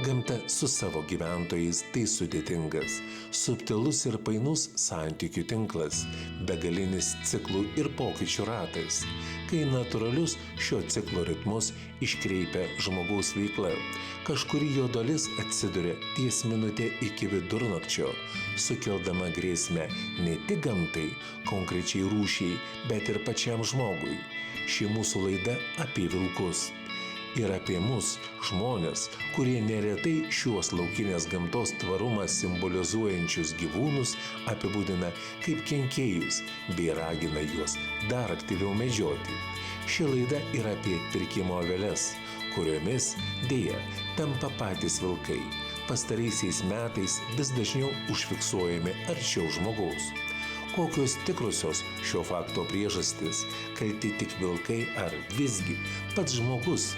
Gamta su savo gyventojais tai sudėtingas, subtilus ir painus santykių tinklas, begalinis ciklų ir pokyčių ratas, kai natūralius šio ciklo ritmus iškreipia žmogaus veikla. Kažkuri jo dalis atsiduria ties minutė iki vidurnakčio, sukeldama grėsmę ne tik gamtai, konkrečiai rūšiai, bet ir pačiam žmogui. Ši mūsų laida apie vilkus. Ir apie mus, žmonės, kurie neretai šiuos laukinės gamtos tvarumą simbolizuojančius gyvūnus apibūdina kaip kenkėjus bei ragina juos dar aktyviau medžioti. Ši laida yra apie pirkimo aveles, kuriomis, dėja, tampa patys vilkai. Pastaraisiais metais vis dažniau užfiksuojami arčiau žmogaus. Kokios tikrusios šio fakto priežastys, kalti tik vilkai ar visgi pats žmogus,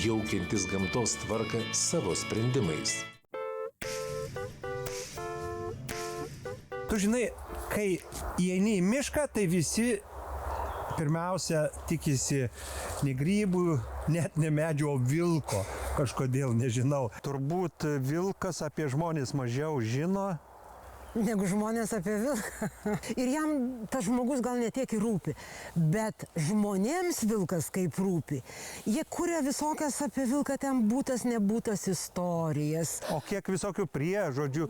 jaukiantis gamtos tvarką savo sprendimais. Tu žinai, kai įeini į mišką, tai visi pirmiausia tikisi ne grybų, net ne medžio, o vilko. Kažkodėl nežinau. Turbūt vilkas apie žmonės mažiau žino negu žmonės apie vilką. Ir jam tas žmogus gal ne tiek ir rūpi, bet žmonėms vilkas kaip rūpi. Jie kuria visokias apie vilką ten būtas, nebūtas istorijas. O kiek visokių priežodžių,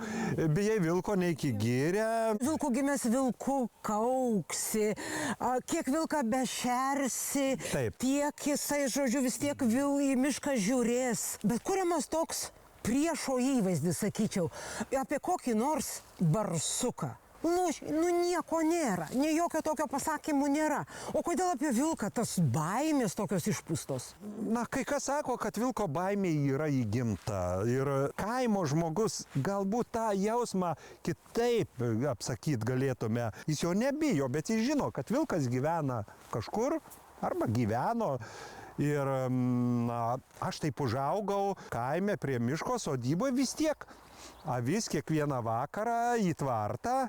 bijai vilko neiki giria. Vilkų gimęs vilku kauksi, kiek vilką bešersi, Taip. tiek jisai, žodžiu, vis tiek į mišką žiūrės. Bet kuriamas toks priešo įvaizdis, sakyčiau, apie kokį nors barsuką. Nu nieko nėra, nei jokio tokio pasakymų nėra. O kodėl apie vilką tas baimės tokios išpūstos? Na, kai kas sako, kad vilko baimė yra įgimta. Ir kaimo žmogus galbūt tą jausmą kitaip apsakyt galėtume. Jis jo nebijo, bet jis žino, kad vilkas gyvena kažkur arba gyveno. Ir aš taip užaugau kaime prie miško sodyboje vis tiek. Avis kiekvieną vakarą į tvartą,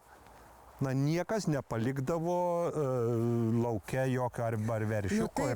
niekas nepalikdavo lauke jokio ar veršiuko.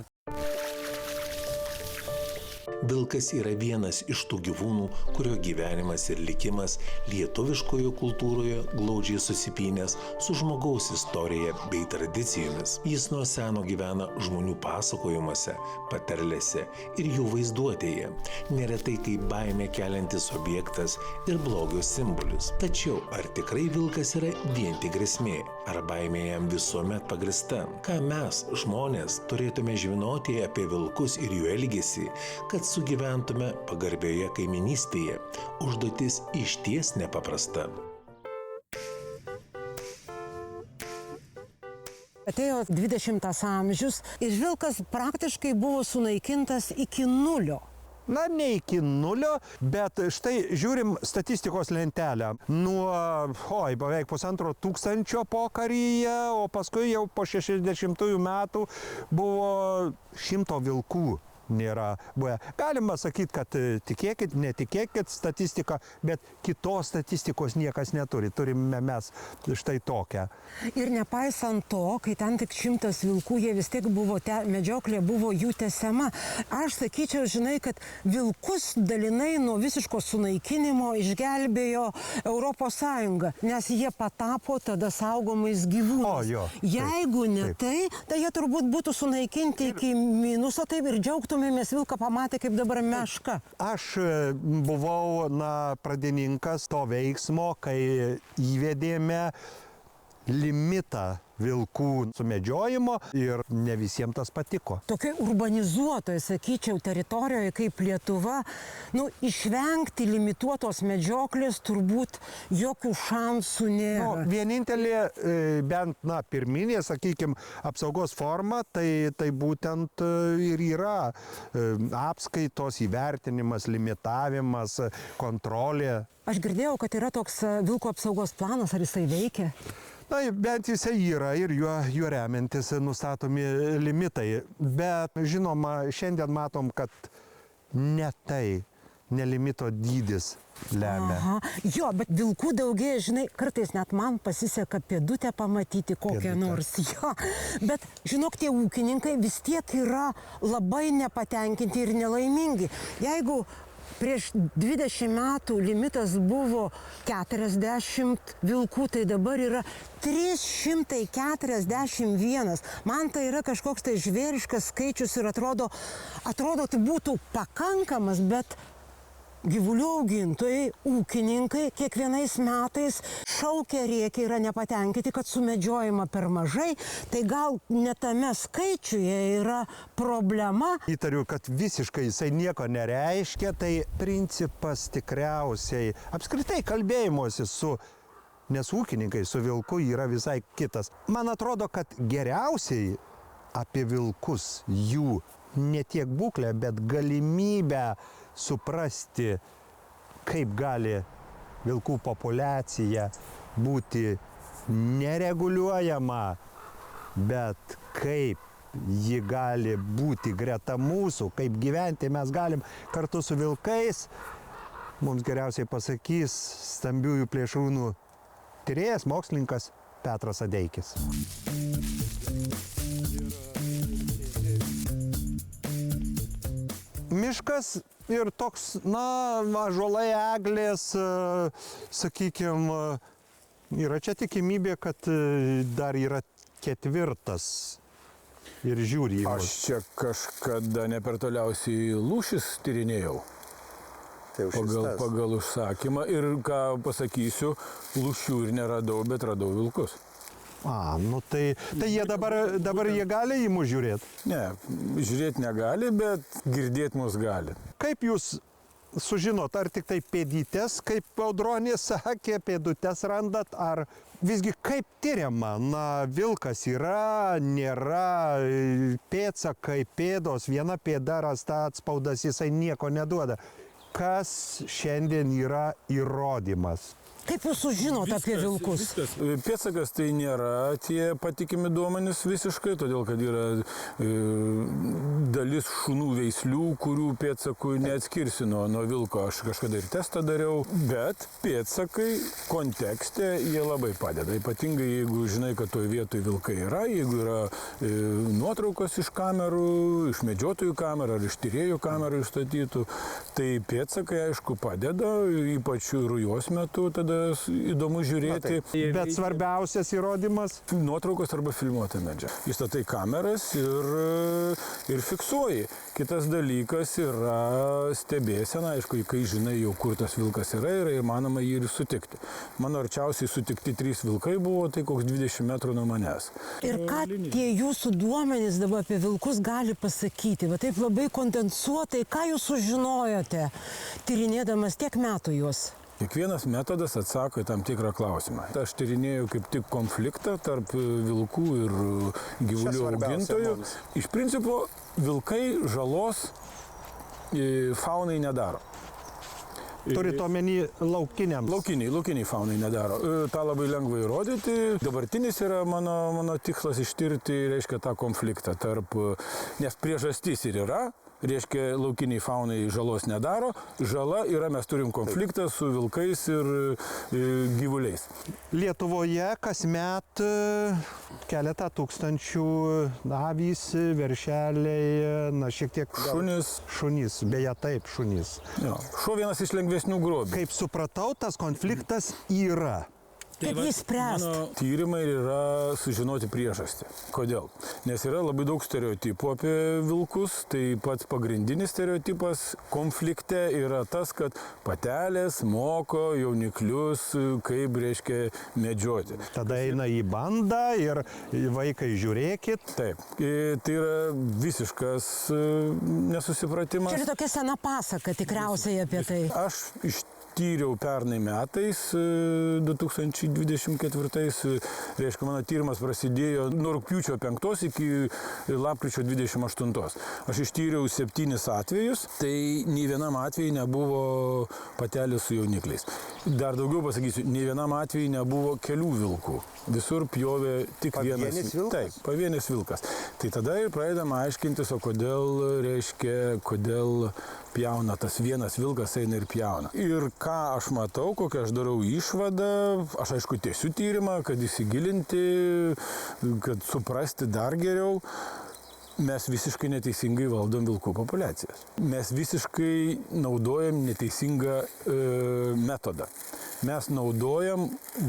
Vilkas yra vienas iš tų gyvūnų, kurio gyvenimas ir likimas lietuviškoje kultūroje glaudžiai susipynęs su žmogaus istorija bei tradicijomis. Jis nuo seno gyvena žmonių pasakojimuose, patarlėse ir jų vaizduotėje, neretai kaip baimę keliantis objektas ir blogio simbolis. Tačiau ar tikrai vilkas yra vien tik grėsmė, ar baimė jam visuomet pagrįsta? Ką mes, žmonės, turėtume žinoti apie vilkus ir jų elgesį, kad sugyventume pagarbioje kaiminystėje? Užduotis išties nepaprasta. Atėjo 20 amžius ir vilkas praktiškai buvo sunaikintas iki nulio. Na, ne iki nulio, bet štai žiūrim statistikos lentelę. Nuo beveik 1500 pokaryje, o paskui jau po 60 metų buvo 100 vilkų. Nėra buvę. Galima sakyti, kad tikėkit, netikėkit statistiką, bet kitos statistikos niekas neturi. Turime mes štai tokią. Ir nepaisant to, kai ten tik 100 vilkų, jie vis tiek buvo, medžioklė buvo jų tęsiama. Aš sakyčiau, žinai, kad vilkus dalinai nuo visiško sunaikinimo išgelbėjo Europos Sąjunga, nes jie patapo tada saugomais gyvūnais. Jeigu ne tai jie turbūt būtų sunaikinti iki minuso, taip ir džiaugtumėmės vilką pamatę kaip dabar meška. Aš buvau pradininkas to veiksmo, kai įvedėme limitą vilkų sumedžiojimo ir ne visiems tas patiko. Tokiai urbanizuotoje, sakyčiau, teritorijoje kaip Lietuva, išvengti limituotos medžioklės turbūt jokių šansų nėra. Vienintelė, bent pirminė, sakykime, apsaugos forma, tai būtent ir yra apskaitos, įvertinimas, limitavimas, kontrolė. Aš girdėjau, kad yra toks vilko apsaugos planas, ar jisai veikia? Bent jisai yra ir juo remiantis nustatomi limitai. Bet, žinoma, šiandien matom, kad ne tai, ne limito dydis lemia. Aha. Jo, bet vilkų daugėja, žinai, kartais net man pasiseka pėdutę pamatyti kokią nors. Jo. Bet, žinok, tie ūkininkai vis tiek yra labai nepatenkinti ir nelaimingi. Jeigu prieš 20 metų limitas buvo 40 vilkų, tai dabar yra 341. Man tai yra kažkoks tai žvėriškas skaičius ir atrodo tai būtų pakankamas, bet gyvulių augintojai, ūkininkai kiekvienais metais šaukia, rėkia, yra nepatenkinti, kad sumedžiojama per mažai, tai gal ne tame skaičiuje yra problema. Įtariu, kad visiškai jisai nieko nereiškia, tai principas tikriausiai apskritai kalbėjimuose nes ūkininkai su vilku yra visai kitas. Man atrodo, kad geriausiai apie vilkus jų ne tiek būklę, bet galimybę suprasti, kaip gali vilkų populiacija būti nereguliuojama, bet kaip ji gali būti greta mūsų, kaip gyventi mes galim kartu su vilkais, mums geriausiai pasakys stambiųjų plėšrūnų tyrėjas, mokslininkas Petras Adeikis. Miškas ir toks, ąžuolai, eglės, sakykime, yra čia tikimybė, kad dar yra ketvirtas ir žiūri į mus. Aš čia kažkada ne per toliausiai lūšis tyrinėjau. Tai pagal užsakymą ir ką pasakysiu, lūšių ir neradau, bet radau vilkus. Tai jie dabar jie gali į mus žiūrėti? Ne, žiūrėti negali, bet girdėti mus gali. Kaip jūs sužinot, ar tik tai pėdytes, kaip Audronė sakė, pėdutes randat, ar visgi kaip tyriama? Vilkas yra, nėra, pėdsakai, pėdos, viena pėda rasta, atspaudas, jisai nieko neduoda. Kas šiandien yra įrodymas? Kaip jūs sužinot apie vilkus? Pėdsakas tai nėra tie patikimi duomenys visiškai, todėl kad yra dalis šunų veislių, kurių pėdsakų neatskirsi nuo vilko. Aš kažkada ir testą dariau, bet pėdsakai kontekste jie labai padeda. Ypatingai jeigu žinai, kad toje vietoje vilkai yra, jeigu yra nuotraukos iš kamerų, iš medžiotojų kamerų ar iš tyrėjų kamerų išstatytų, tai pėdsakai aišku padeda, ypač rujos metu tada įdomu žiūrėti. Bet svarbiausias įrodymas? Nuotraukos arba filmuota medžia. Įstatai kameras ir fiksuoji. Kitas dalykas yra stebėsena, aišku, kai žinai jau, kur tas vilkas yra įmanoma jį ir sutikti. Mano arčiausiai sutikti 3 vilkai buvo, tai koks 20 metrų nuo manęs. Ir ką tie jūsų duomenys dabar apie vilkus gali pasakyti? Va taip labai kondensuotai, ką jūs sužinojote, tyrinėdamas tiek metų juos? Kiekvienas metodas atsako į tam tikrą klausimą. Aš tyrinėjau kaip tik konfliktą tarp vilkų ir gyvulių augintojų. Iš principo, vilkai žalos faunai nedaro. Turit omeny laukiniams? Laukiniai faunai nedaro. Ta labai lengva įrodyti. Dabartinis yra mano tikslas ištirti, reiškia, tą konfliktą tarp, nes priežastis ir yra. Reiškia, laukiniai faunai žalos nedaro. Žala yra, mes turim konfliktą su vilkais ir gyvuliais. Lietuvoje kasmet keletą tūkstančių avys, veršeliai, šiek tiek... Šunys, beje taip, šunys. Šuo vienas iš lengvesnių grobių. Kaip supratau, tas konfliktas yra. Kaip jį spręsti? Mano tyrimai yra sužinoti priežastį. Kodėl? Nes yra labai daug stereotipų apie vilkus, tai pats pagrindinis stereotipas konflikte yra tas, kad patelės moko jauniklius, kaip reiškia medžioti. Tada eina į bandą ir vaikai žiūrėkit. Taip, tai yra visiškas nesusipratimas. Čia yra tokia sena pasaka tikriausiai apie tai. Aš tyriau pernai metais, 2024, reiškia, mano tyrimas prasidėjo nuo rugpjūčio 5 iki lapkričio 28. Aš ištyriau 7 atvejus, tai nei vienam atvejui nebuvo patelės su jaunikliais. Dar daugiau pasakysiu, nei vienam atvejui nebuvo kelių vilkų. Visur pjovė tik vienas vilkas. Taip, pavienis vilkas. Tai tada ir pradedama aiškintis, o kodėl pjauna tas vienas vilkas eina ir pjauna. Ir ką aš matau, kokią aš darau išvadą, aš aišku tiesiu tyrimą, kad įsigilinti, kad suprasti dar geriau. mes visiškai neteisingai valdom vilkų populiacijas. Mes visiškai naudojam neteisingą metodą. Mes naudojam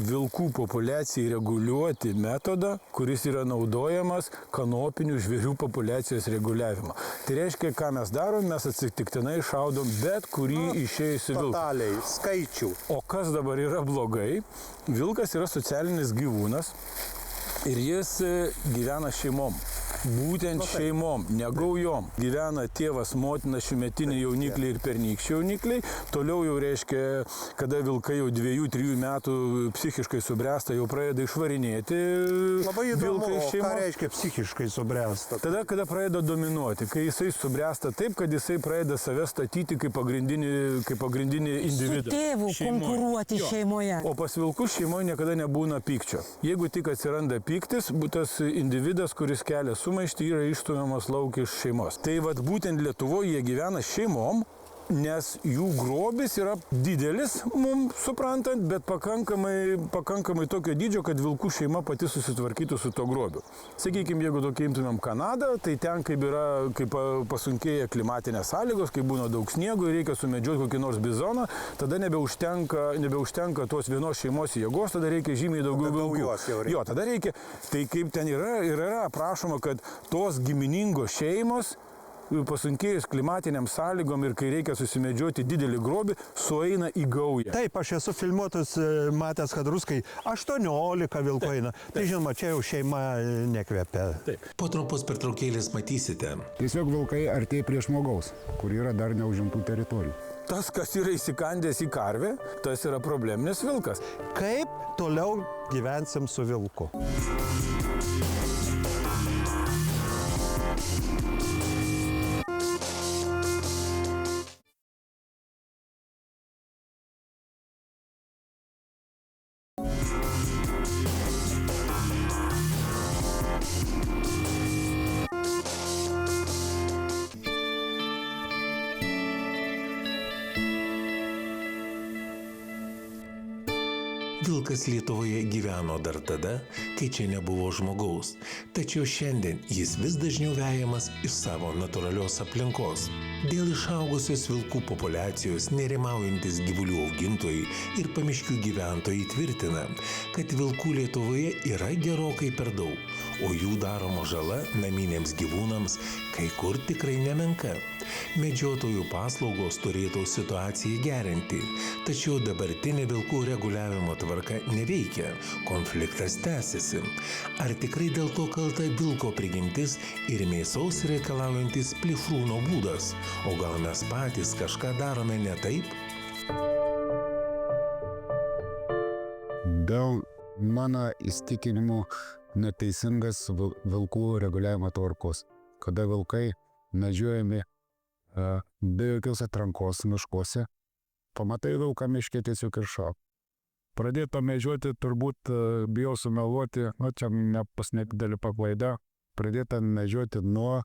vilkų populiacijai reguliuoti metodą, kuris yra naudojamas kanopinių žvėrių populiacijos reguliavimo. Tai reiškia, ką mes darom, mes atsitiktinai šaudom bet kurį išėjusi vilką. Totaliai, skaičių. O kas dabar yra blogai? Vilkas yra socialinis gyvūnas ir jis gyvena šeimom. Būtent šeimom, ne gaujom. Gyvena tėvas, motina, šiųmetiniai jaunikliai ir pernykščiai jaunikliai. Toliau jau reiškia, kada vilkai jau 2-3 metų psichiškai subręsta, jau pradeda išvarinėti. Labai įdomu, vilkai iš ką šeimos. reiškia psichiškai subręsta. Tada, kada pradeda dominuoti, kai jisai subręsta taip, kad jisai pradeda save statyti kaip pagrindinį individą. Su tėvu konkuruoti šeimoje. O pas vilkus šeimoje niekada nebūna pykčio. Jeigu tik atsiranda pyktis, tas individas, kuris kelia sumaištį, yra išstumiamas lauk iš šeimos. Tai vat būtent Lietuvoje jie gyvena šeimom, nes jų grobis yra didelis, mums suprantant, bet pakankamai tokio dydžio, kad vilkų šeima pati susitvarkytų su to grobiu. Sakykime, jeigu tokia imtumėm Kanadą, tai ten kaip pasunkėja klimatinės sąlygos, kai būna daug sniego ir reikia sumedžioti kokį nors bizoną, tada nebeužtenka tos vienos šeimos jėgos, tada reikia žymiai daugiau vilkų. Jo, tada reikia, tai kaip ten yra aprašoma, kad tos giminingos šeimos pasunkėjus klimatiniam sąlygom ir kai reikia susimedžioti didelį grobį, sueina į gaują. Taip, aš esu filmuotus matęs, kad ruskai 18 vilkų eina. Tai žinoma, čia jau šeima nekvepia. Po trumpos pertraukėlės matysite. Tiesiog vilkai artėja prie žmogaus, kur yra dar neužimtų teritorijų. Tas, kas yra įsikandęs į karvę, tas yra probleminis vilkas. Kaip toliau gyvensim su vilku? Vilkas Lietuvoje gyveno dar tada, kai čia nebuvo žmogaus. Tačiau šiandien jis vis dažniau vejamas iš savo natūralios aplinkos. Dėl išaugusios vilkų populiacijos nerimaujantis gyvulių augintojai ir pamiškių gyventojai tvirtina, kad vilkų Lietuvoje yra gerokai per daug, o jų daroma žala naminiams gyvūnams kai kur tikrai nemenka. Medžiotojų paslaugos turėtų situaciją gerinti, tačiau dabartinė vilkų reguliavimo tvarka neveikia, konfliktas tęsiasi. Ar tikrai dėl to kalta vilko prigimtis ir mėsos reikalaujantis plėšrūno būdas, o gal mes patys kažką darome ne taip? Dėl mano įsitikinimų neteisingas vilkų reguliavimo tvarkos, kada vilkai medžiojami be jokios atrankos miškuose, pamatai vilką miške tiesiog ir šok. Pradėto medžioti turbūt, bijau sumeluoti, čia nepasnedidelį paklaidą, pradėta medžioti nuo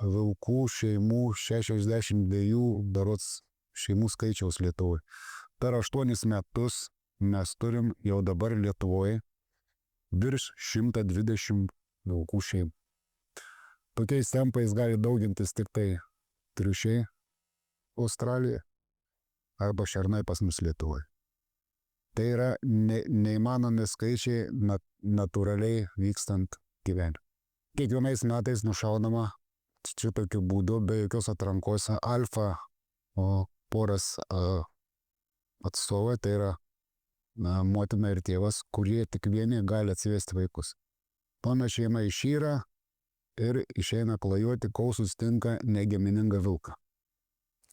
vilkų šeimų 62 berods šeimų skaičiaus Lietuvoje. Per 8 metus mes turim jau dabar Lietuvoje virš 120 vilkų šeimų. Tokiais tempais gali daugintis tik tai triušiai Australijoje arba šernai pas mus Lietuvoje. Tai yra neįmanomi skaičiai natūraliai vykstant gyvenimą. Kiekvienais metais nušaunama šitokiu būdu be jokios atrankos alfa poras atstovai, tai yra motina ir tėvas, kurie tik vieni gali atsivesti vaikus. Mano šeima išyra ir išeina klajoti, kol susitinka negiminingą vilką.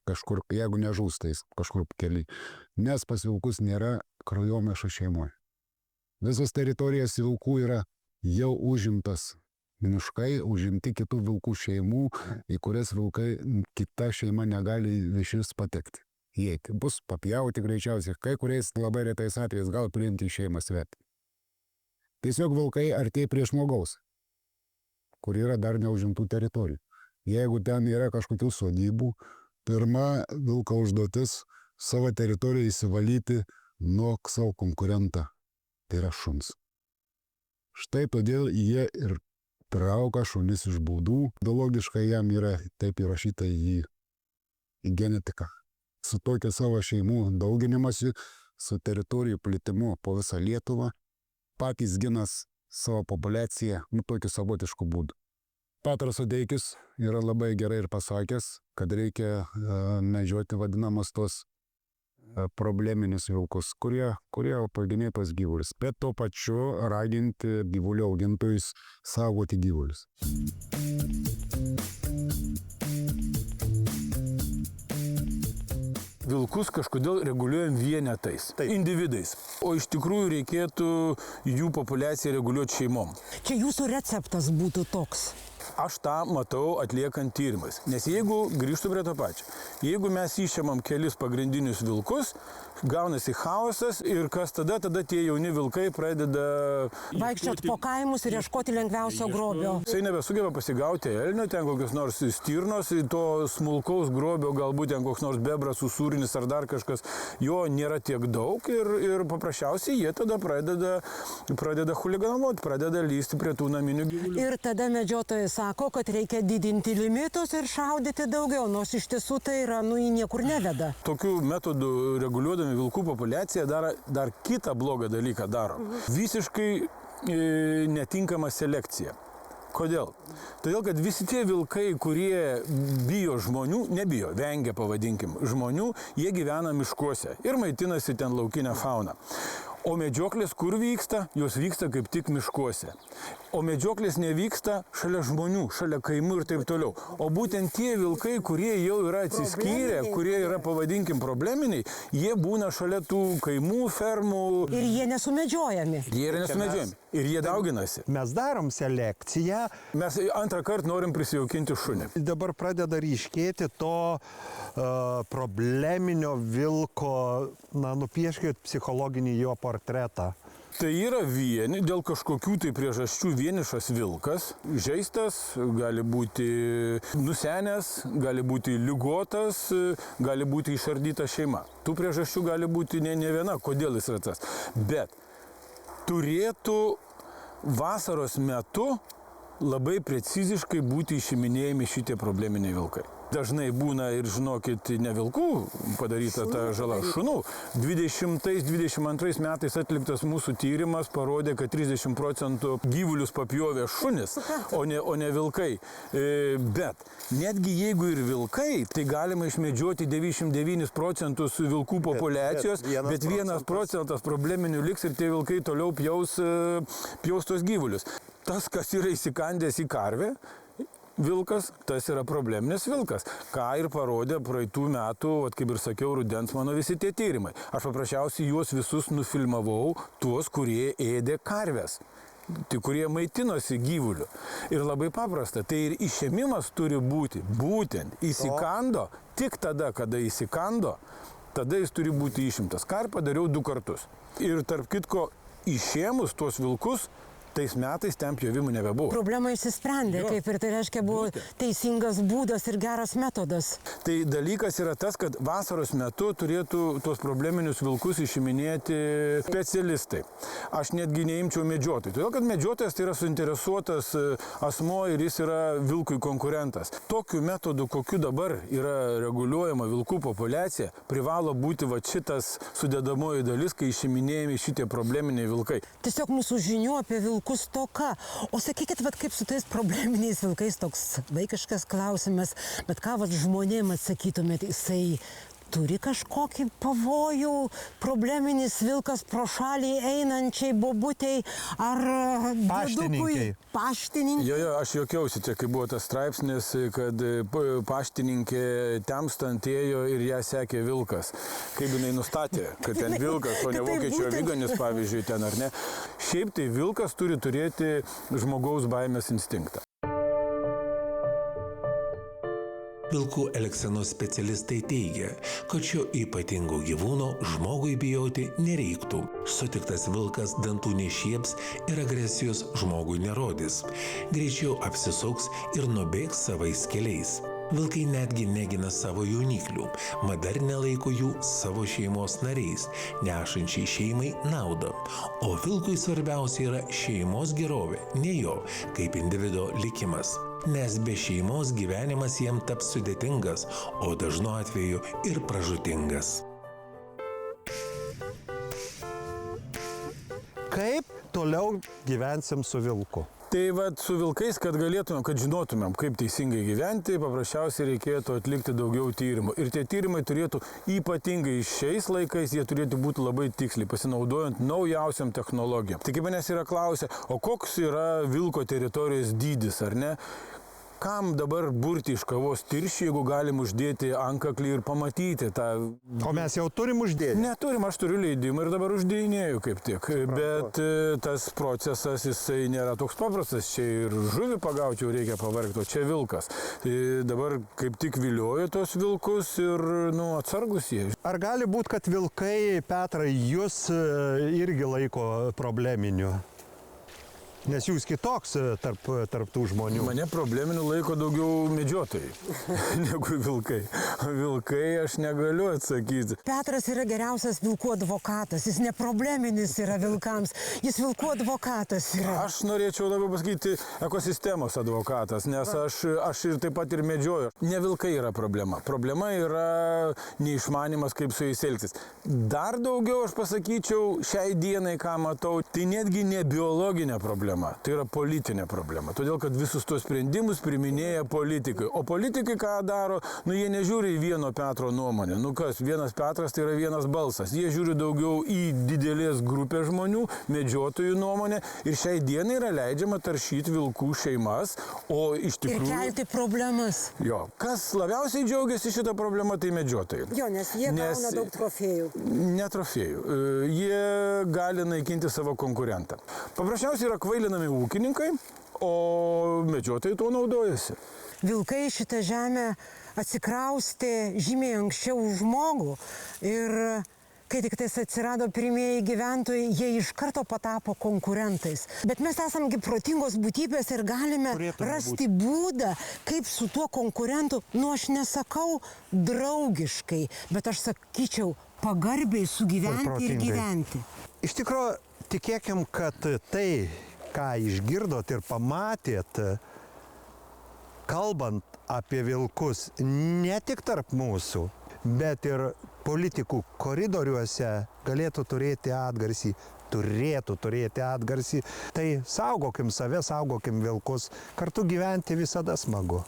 Kažkur, jeigu nežūstais, kažkur keliai. Nes pas vilkus nėra kraujomaišo šeimoje. Visos teritorijos vilkų yra jau užimtas miškai, užimti kitų vilkų šeimų, į kurias vilkai kita šeima negali viešis patekti. Jie bus papjauti greičiausiai, kai kuriais labai retais atvejais gal priimti į šeimą svetį. Tiesiog vilkai artėja prie žmogaus, kur yra dar neužimtų teritorijų. Jeigu ten yra kažkokių sodybų, pirma vilko užduotis savo teritoriją įsivalyti nuo savo konkurentą, tai yra šuns. Štai todėl jie ir trauka šunis iš baudų. Biologiškai jam yra taip įrašyta į genetiką. Su tokia savo šeimų dauginimasi, su teritorijų plitimu po visą Lietuvą, patys ginas savo populiaciją, tokiu savotišku būdu. Petras Odeikis yra labai gerai ir pasakęs, kad reikia medžioti vadinamas tos probleminius vilkus, kurie paginė tos gyvulius, bet tuo pačiu raginti gyvulių augintojus saugoti gyvulius. Vilkus kažkodėl reguliuojam vienetais, individais, o iš tikrųjų reikėtų jų populiaciją reguliuoti šeimom. Čia jūsų receptas būtų toks. Aš tą matau atliekant tyrimais. Nes jeigu, grįžtu prie to pačio, jeigu mes išėmam kelis pagrindinius vilkus, gaunasi chaosas ir kas tada tie jauni vilkai pradeda Vaikščiot po kaimus ir ieškoti lengviausio grobio. Jisai nebesugeba pasigauti elnio, ten kokios nors stirnos, to smulkaus grobio, galbūt ten koks nors bebras, usūrinis ar dar kažkas, jo nėra tiek daug ir paprasčiausiai jie tada pradeda chuliganuoti, pradeda lysti prie tų naminių gyvulių. Ir tada medžiotojai sako, kad reikia didinti limitus ir šaudyti daugiau, nors iš tiesų tai yra, į niekur neveda. Tokių metodų reguliuodami vilkų populiaciją dar kitą blogą dalyką daro. Visiškai netinkama selekcija. Kodėl? Todėl, kad visi tie vilkai, kurie bijo žmonių, vengia, pavadinkim, žmonių, jie gyvena miškuose ir maitinasi ten laukinę fauną. O medžioklės kur vyksta? Jos vyksta kaip tik miškuose. O medžioklės nevyksta šalia žmonių, šalia kaimų ir taip toliau. O būtent tie vilkai, kurie jau yra atsiskyrę, kurie yra, pavadinkim, probleminiai, jie būna šalia tų kaimų, fermų. Ir jie nesumedžiojami. Jie yra nesumedžiojami. Ir jie dauginasi. Mes darom selekciją. Mes antrą kartą norim prisijaukinti šunį. Dabar pradeda ryškėti to probleminio vilko, nupieškit psichologinį jo portretą. Tai yra dėl kažkokių tai priežasčių vienišas vilkas, žeistas, gali būti nusenęs, gali būti ligotas, gali būti išardyta šeima. Tų priežasčių gali būti ne viena, kodėl jis yra tas. Bet turėtų vasaros metu labai preciziškai būti išiminėjami šitie probleminiai vilkai. Dažnai būna ir, žinokit, ne vilkų padaryta ta žala, šunų. 20-22 metais atliktas mūsų tyrimas parodė, kad 30% gyvulius papjovė šunis, o ne vilkai. Bet netgi jeigu ir vilkai, tai galima išmedžioti 99% vilkų populiacijos, bet 1% probleminių liks ir tie vilkai toliau pjaus tos gyvulius. Tas, kas yra įsikandęs į karvę, vilkas, tas yra probleminis vilkas. Ką ir parodė praeitų metų, kaip ir sakiau, rudens mano visi tie tyrimai. Aš paprasčiausiai juos visus nufilmavau, tuos, kurie ėdė karves, kurie maitinosi gyvuliu. Ir labai paprasta, tai ir išėmimas turi būti būtent įsikando, tik tada, kada įsikando, tada jis turi būti išimtas. Ką ir padariau 2 kartus. Ir tarp kitko, išėmus tuos vilkus, tais metais ten pjovimų nebebuvo. Problema išsisprendė, kaip ir tai reiškia buvo teisingas būdas ir geras metodas. Tai dalykas yra tas, kad vasaros metu turėtų tuos probleminius vilkus išiminėti specialistai. Aš netgi neimčiau medžiotojų. Todėl, kad medžiotojas tai yra suinteresuotas asmuo ir jis yra vilkui konkurentas. Tokiu metodu, kokiu dabar yra reguliuojama vilkų populiacija, privalo būti šitas sudedamoji dalis, kai išiminėjami šitie probleminiai vilkai. Tiesiog mūsų žinių apie vilkus toka. O sakykit, kaip su tais probleminiais vilkais, toks vaikiškas klausimas, bet ką žmonėm atsakytumėt, jisai turi kažkokį pavojų, probleminis vilkas pro šalį einančiai bobutei ar dėdukui? Paštininkai. Jo, aš juokiausi, čia kai buvo tas straipsnis, kad paštininkė temstant ėjo ir ją sekė vilkas. Kaip jinai nustatė, kad ten vilkas, o ne vokiečio aviganis, pavyzdžiui, ten ar ne. Šiaip tai vilkas turi turėti žmogaus baimės instinktą. Vilkų elgsenos specialistai teigia, kad šio ypatingo gyvūno žmogui bijoti nereiktų. Sutiktas vilkas dantų nešiebs ir agresijos žmogui nerodys. Greičiau apsisuks ir nubėgs savais keliais. Vilkai netgi negina savo jauniklių, mat dar nelaiko jų savo šeimos nariais, nešančiai šeimai naudą. O vilkui svarbiausia yra šeimos gerovė, ne jo, kaip individo likimas. Nes be šeimos gyvenimas jam taps sudėtingas, o dažnu atveju ir pražūtingas. Kaip toliau gyvensim su vilku? Tai vat su vilkais, kad galėtumėm, kad žinotumėm, kaip teisingai gyventi, paprasčiausiai reikėtų atlikti daugiau tyrimų. Ir tie tyrimai turėtų ypatingai šiais laikais, jie turėtų būti labai tiksliai, pasinaudojant naujausiam technologijom. Tai kaip manęs yra klausę, o koks yra vilko teritorijos dydis, ar ne? Kam dabar burti iš kavos tiršį, jeigu galim uždėti antkaklį ir pamatyti tą... O mes jau turim uždėti? Neturim, aš turiu leidimą ir dabar uždėjinėjau kaip tik. Bet tas procesas, jisai nėra toks paprastas. Čia ir žuvį pagauti jau reikia pavargti, o čia vilkas. Dabar kaip tik vilioju tos vilkus ir, atsargus jie. Ar gali būti, kad vilkai, Petrai, jūs irgi laiko probleminiu? Nes jūs kitoks tarp tų žmonių. Mane probleminių laiko daugiau medžiotojai negu vilkai. Vilkai aš negaliu atsakyti. Petras yra geriausias vilkų advokatas, jis ne probleminis yra vilkams, jis vilkų advokatas yra. Aš norėčiau labiau pasakyti ekosistemos advokatas, nes aš ir taip pat ir medžioju. Ne vilkai yra problema. Problema yra neišmanimas, kaip su jais elgtis. Dar daugiau aš pasakyčiau, šiai dienai, ką matau, tai netgi ne biologinė problema. Tai yra politinė problema. Todėl, kad visus tos sprendimus priminėja politikai. O politikai ką daro? Jie nežiūri į vieno Petro nuomonę. Kas, vienas Petras tai yra vienas balsas. Jie žiūri daugiau į didelės grupės žmonių, medžiotojų nuomonę. Ir šiai dienai yra leidžiama taršyti vilkų šeimas. O iš tikrųjų... Ir kelti problemas. Jo. Kas labiausiai džiaugiasi šitą problemą, tai medžiotojai. Jo, nes jie gauna daug trofėjų. Ne trofėjų. Jie gali naikinti savo konkurentą. Paprasčiausiai yra kvailinami ūkininkai, o medžiotojai tuo naudojasi. Vilkai šitą žemę atsikraustė žymiai anksčiau už žmogų ir kai tik tais atsirado pirmieji gyventojai, jie iš karto patapo konkurentais. Bet mes esamgi protingos būtybės ir galime rasti būdą, kaip su tuo konkurentu, aš nesakau draugiškai, bet aš sakyčiau pagarbiai sugyventi ir gyventi. Iš tikrųjų, tikėkim, kad tai, ką išgirdot ir pamatėt, kalbant apie vilkus, ne tik tarp mūsų, bet ir politikų koridoriuose galėtų turėti atgarsį, turėtų turėti atgarsį. Tai saugokim save, saugokim vilkus, kartu gyventi visada smagu.